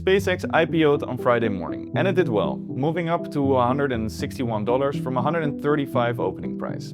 SpaceX IPO'd on Friday morning, and it did well, moving up to $161 from $135 opening price.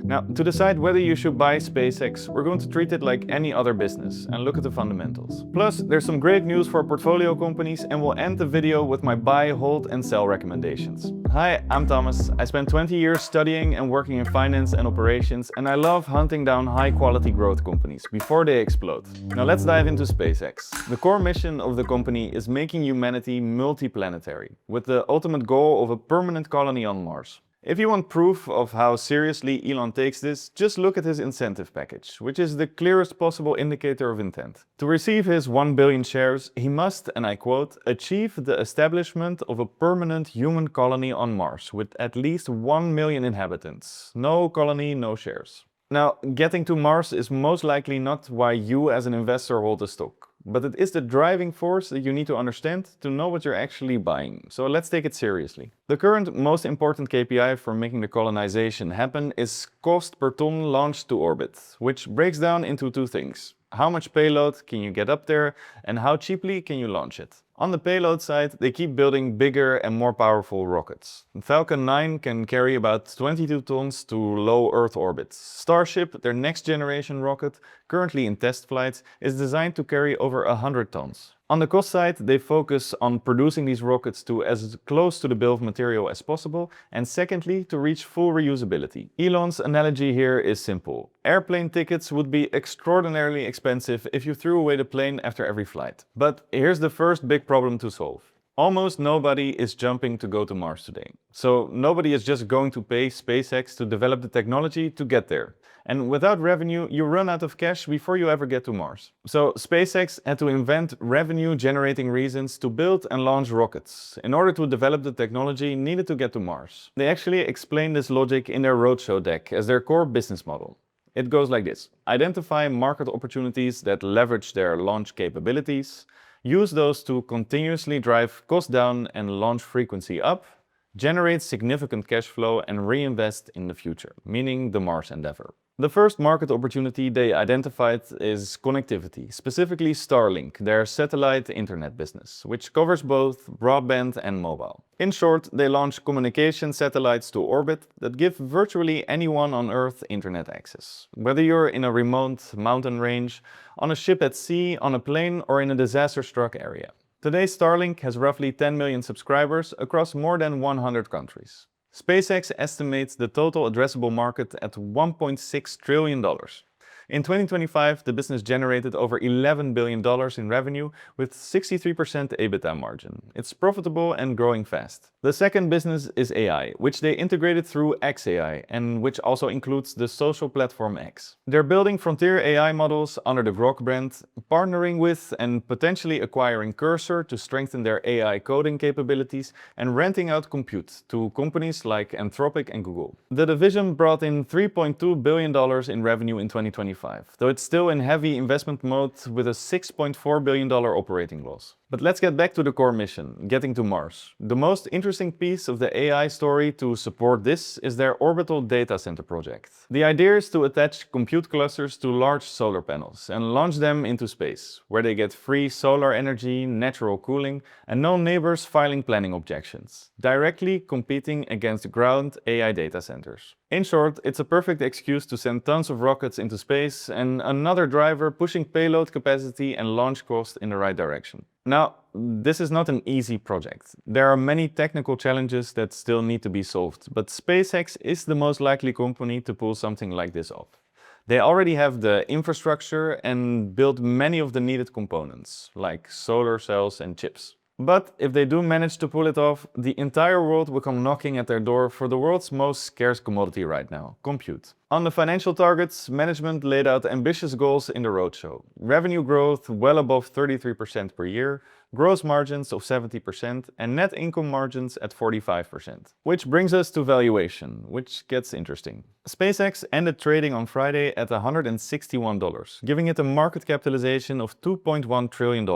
Now, to decide whether you should buy SpaceX, we're going to treat it like any other business and look at the fundamentals. Plus, there's some great news for portfolio companies, and we'll end the video with my buy, hold and sell recommendations. Hi, I'm Thomas. I spent 20 years studying and working in finance and operations, and I love hunting down high-quality growth companies before they explode. Now let's dive into SpaceX. The core mission of the company is making humanity multiplanetary, with the ultimate goal of a permanent colony on Mars. If you want proof of how seriously Elon takes this, just look at his incentive package, which is the clearest possible indicator of intent. To receive his 1 billion shares, he must, and I quote, achieve the establishment of a permanent human colony on Mars with at least 1 million inhabitants. No colony, no shares. Now, getting to Mars is most likely not why you as an investor hold a stock, but it is the driving force that you need to understand to know what you're actually buying. So let's take it seriously. The current most important KPI for making the colonization happen is cost per ton launched to orbit, which breaks down into two things. How much payload can you get up there, and how cheaply can you launch it? On the payload side, they keep building bigger and more powerful rockets. Falcon 9 can carry about 22 tons to low Earth orbit. Starship, their next generation rocket, currently in test flights, is designed to carry over 100 tons. On the cost side, they focus on producing these rockets to as close to the bill of material as possible, and secondly, to reach full reusability. Elon's analogy here is simple. Airplane tickets would be extraordinarily expensive if you threw away the plane after every flight. But here's the first big problem to solve. Almost nobody is jumping to go to Mars today. So nobody is just going to pay SpaceX to develop the technology to get there. And without revenue, you run out of cash before you ever get to Mars. So SpaceX had to invent revenue-generating reasons to build and launch rockets in order to develop the technology needed to get to Mars. They actually explain this logic in their roadshow deck as their core business model. It goes like this. Identify market opportunities that leverage their launch capabilities, use those to continuously drive cost down and launch frequency up, generate significant cash flow and reinvest in the future, meaning the Mars endeavor. The first market opportunity they identified is connectivity, specifically Starlink, their satellite internet business, which covers both broadband and mobile. In short, they launch communication satellites to orbit that give virtually anyone on Earth internet access. Whether you're in a remote mountain range, on a ship at sea, on a plane, or in a disaster-struck area. Today, Starlink has roughly 10 million subscribers across more than 100 countries. SpaceX estimates the total addressable market at $1.6 trillion. In 2025, the business generated over $11 billion in revenue with 63% EBITDA margin. It's profitable and growing fast. The second business is AI, which they integrated through xAI, and which also includes the social platform X. They're building frontier AI models under the Grok brand, partnering with and potentially acquiring Cursor to strengthen their AI coding capabilities, and renting out compute to companies like Anthropic and Google. The division brought in $3.2 billion in revenue in 2025, though it's still in heavy investment mode with a $6.4 billion operating loss. But let's get back to the core mission, getting to Mars. The most interesting piece of the AI story to support this is their Orbital Data Center project. The idea is to attach compute clusters to large solar panels and launch them into space, where they get free solar energy, natural cooling, and no neighbors filing planning objections, directly competing against ground AI data centers. In short, it's a perfect excuse to send tons of rockets into space and another driver pushing payload capacity and launch cost in the right direction. Now, this is not an easy project. There are many technical challenges that still need to be solved, but SpaceX is the most likely company to pull something like this off. They already have the infrastructure and built many of the needed components, like solar cells and chips. But if they do manage to pull it off, the entire world will come knocking at their door for the world's most scarce commodity right now, compute. On the financial targets, management laid out ambitious goals in the roadshow. Revenue growth well above 33% per year, gross margins of 70%, and net income margins at 45%. Which brings us to valuation, which gets interesting. SpaceX ended trading on Friday at $161, giving it a market capitalization of $2.1 trillion.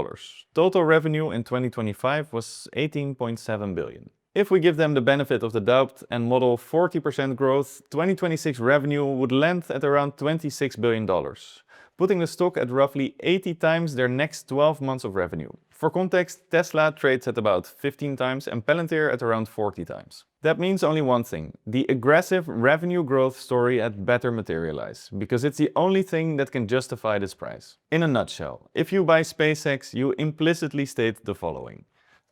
Total revenue in 2025 was $18.7 billion. If we give them the benefit of the doubt and model 40% growth, 2026 revenue would land at around $26 billion, putting the stock at roughly 80 times their next 12 months of revenue. For context, Tesla trades at about 15 times and Palantir at around 40 times. That means only one thing: the aggressive revenue growth story had better materialize, because it's the only thing that can justify this price. In a nutshell, if you buy SpaceX, you implicitly state the following: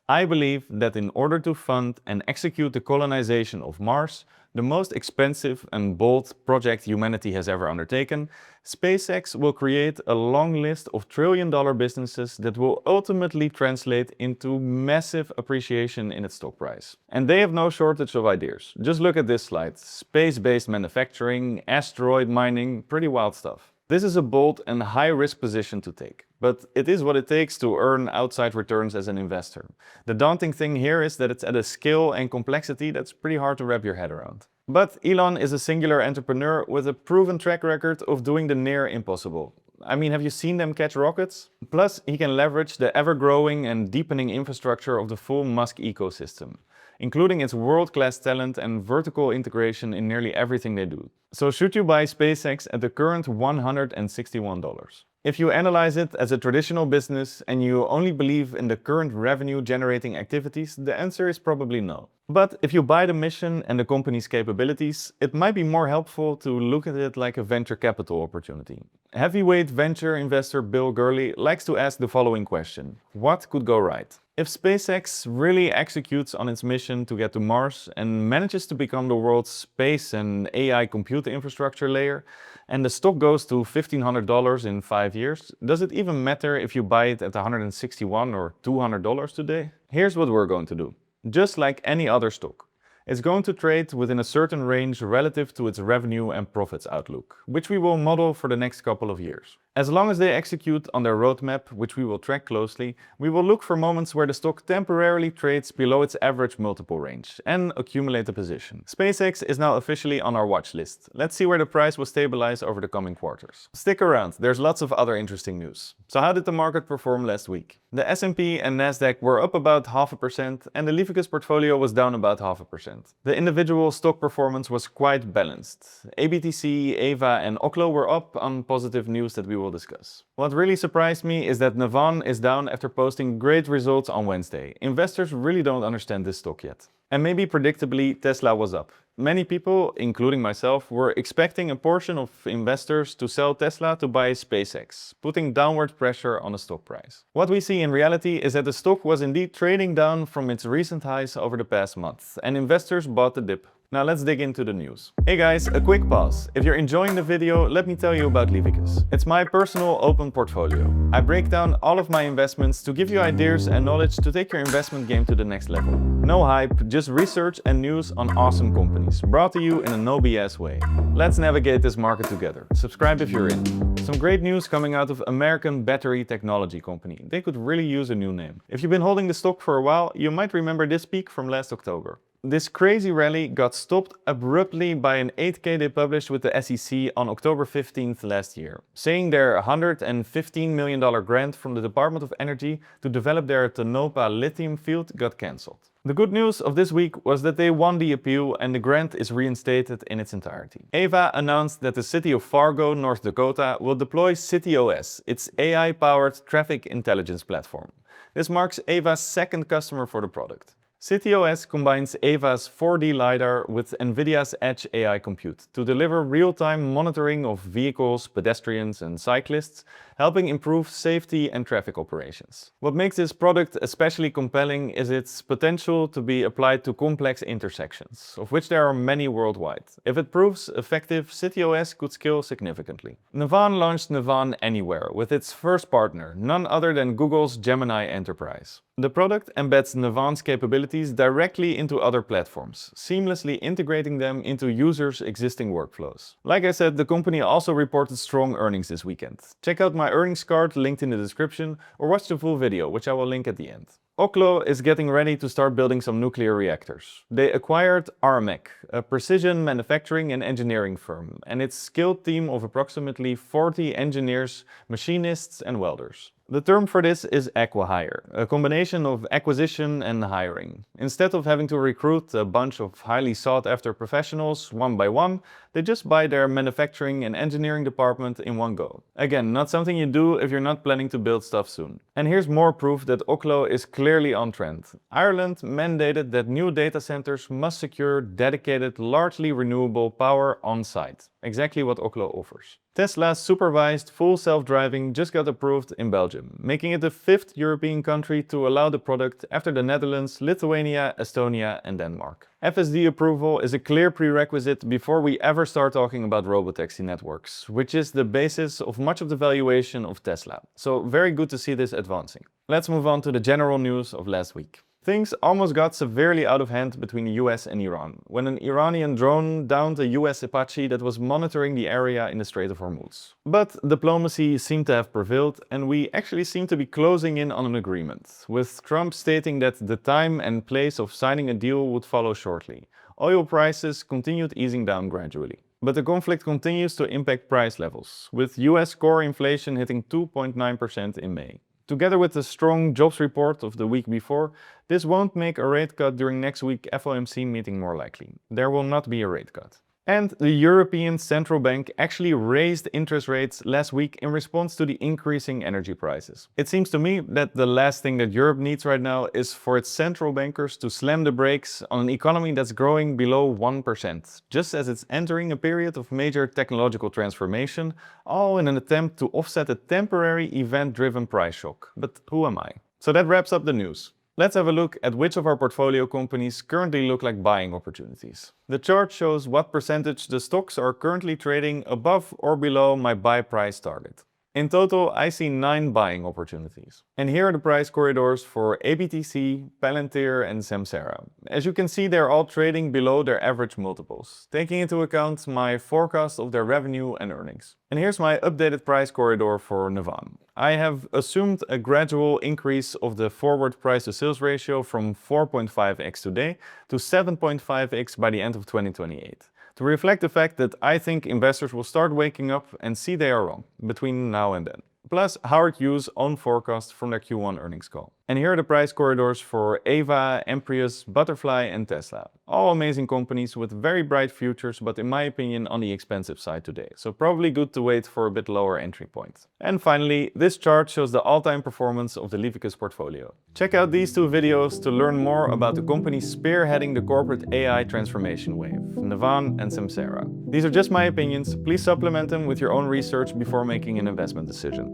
I believe that in order to fund and execute the colonization of Mars, the most expensive and bold project humanity has ever undertaken, SpaceX will create a long list of trillion-dollar businesses that will ultimately translate into massive appreciation in its stock price. And they have no shortage of ideas. Just look at this slide: space-based manufacturing, asteroid mining, pretty wild stuff. This is a bold and high-risk position to take, but it is what it takes to earn outside returns as an investor. The daunting thing here is that it's at a scale and complexity that's pretty hard to wrap your head around. But Elon is a singular entrepreneur with a proven track record of doing the near impossible. I mean, have you seen them catch rockets? Plus, he can leverage the ever-growing and deepening infrastructure of the full Musk ecosystem, including its world-class talent and vertical integration in nearly everything they do. So should you buy SpaceX at the current $161? If you analyze it as a traditional business and you only believe in the current revenue-generating activities, the answer is probably no. But if you buy the mission and the company's capabilities, it might be more helpful to look at it like a venture capital opportunity. Heavyweight venture investor Bill Gurley likes to ask the following question: what could go right? If SpaceX really executes on its mission to get to Mars and manages to become the world's space and AI compute infrastructure layer, and the stock goes to $1,500 in 5 years, does it even matter if you buy it at $161 or $200 today? Here's what we're going to do. Just like any other stock, it's going to trade within a certain range relative to its revenue and profits outlook, which we will model for the next couple of years. As long as they execute on their roadmap, which we will track closely, we will look for moments where the stock temporarily trades below its average multiple range and accumulate a position. SpaceX is now officially on our watch list. Let's see where the price will stabilize over the coming quarters. Stick around, there's lots of other interesting news. So how did the market perform last week? The S&P and Nasdaq were up about 0.5% and the LIVICUS portfolio was down about 0.5%. The individual stock performance was quite balanced. ABTC, Aeva and Oklo were up on positive news that we will discuss. What really surprised me is that Navan is down after posting great results on Wednesday. Investors really don't understand this stock yet. And maybe predictably, Tesla was up. Many people, including myself, were expecting a portion of investors to sell Tesla to buy SpaceX, putting downward pressure on the stock price. What we see in reality is that the stock was indeed trading down from its recent highs over the past month, and investors bought the dip. Now let's dig into the news. Hey guys, a quick pause. If you're enjoying the video, let me tell you about LIVICUS. It's my personal open portfolio. I break down all of my investments to give you ideas and knowledge to take your investment game to the next level. No hype, just research and news on awesome companies, brought to you in a no BS way. Let's navigate this market together. Subscribe if you're in. Some great news coming out of American battery technology company. They could really use a new name. If you've been holding the stock for a while, you might remember this peak from last October. This crazy rally got stopped abruptly by an 8K they published with the SEC on October 15th last year, saying their $115 million grant from the Department of Energy to develop their Tonopah lithium field got cancelled. The good news of this week was that they won the appeal and the grant is reinstated in its entirety. Aeva announced that the city of Fargo, North Dakota will deploy CityOS, its AI-powered traffic intelligence platform. This marks Aeva's second customer for the product. CityOS combines Aeva's 4D LiDAR with NVIDIA's Edge AI compute to deliver real-time monitoring of vehicles, pedestrians and cyclists, helping improve safety and traffic operations. What makes this product especially compelling is its potential to be applied to complex intersections, of which there are many worldwide. If it proves effective, CityOS could scale significantly. Navan launched Navan Anywhere with its first partner, none other than Google's Gemini Enterprise. The product embeds Navan's capabilities directly into other platforms, seamlessly integrating them into users' existing workflows. Like I said, the company also reported strong earnings this weekend. Check out my earnings card linked in the description or watch the full video, which I will link at the end. Oklo is getting ready to start building some nuclear reactors. They acquired RMEC, a precision manufacturing and engineering firm, and its skilled team of approximately 40 engineers, machinists and welders. The term for this is Acquihire, a combination of acquisition and hiring. Instead of having to recruit a bunch of highly sought-after professionals one by one, they just buy their manufacturing and engineering department in one go. Again, not something you do if you're not planning to build stuff soon. And here's more proof that Oklo is clearly on trend. Ireland mandated that new data centers must secure dedicated, largely renewable power on site. Exactly what Oklo offers. Tesla's supervised full self-driving just got approved in Belgium, making it the 5th European country to allow the product after the Netherlands, Lithuania, Estonia and Denmark. FSD approval is a clear prerequisite before we ever start talking about robotaxi networks, which is the basis of much of the valuation of Tesla. So very good to see this advancing. Let's move on to the general news of last week. Things almost got severely out of hand between the US and Iran, when an Iranian drone downed a US Apache that was monitoring the area in the Strait of Hormuz. But diplomacy seemed to have prevailed, and we actually seem to be closing in on an agreement, with Trump stating that the time and place of signing a deal would follow shortly. Oil prices continued easing down gradually. But the conflict continues to impact price levels, with US core inflation hitting 2.9% in May. Together with the strong jobs report of the week before, this won't make a rate cut during next week's FOMC meeting more likely. There will not be a rate cut. And the European Central Bank actually raised interest rates last week in response to the increasing energy prices. It seems to me that the last thing that Europe needs right now is for its central bankers to slam the brakes on an economy that's growing below 1%, just as it's entering a period of major technological transformation, all in an attempt to offset a temporary event-driven price shock. But who am I? So that wraps up the news. Let's have a look at which of our portfolio companies currently look like buying opportunities. The chart shows what percentage the stocks are currently trading above or below my buy price target. In total, I see 9 buying opportunities. And here are the price corridors for ABTC, Palantir and Samsara. As you can see, they're all trading below their average multiples, taking into account my forecast of their revenue and earnings. And here's my updated price corridor for Navan. I have assumed a gradual increase of the forward price to sales ratio from 4.5x today to 7.5x by the end of 2028. To reflect the fact that I think investors will start waking up and see they are wrong between now and then. Plus Howard Hughes' own forecast from their Q1 earnings call. And here are the price corridors for Aeva, Amprius, Butterfly and Tesla. All amazing companies with very bright futures, but in my opinion on the expensive side today. So probably good to wait for a bit lower entry point. And finally, this chart shows the all-time performance of the LIVICUS portfolio. Check out these 2 videos to learn more about the companies spearheading the corporate AI transformation wave, Navan and Samsara. These are just my opinions. Please supplement them with your own research before making an investment decision.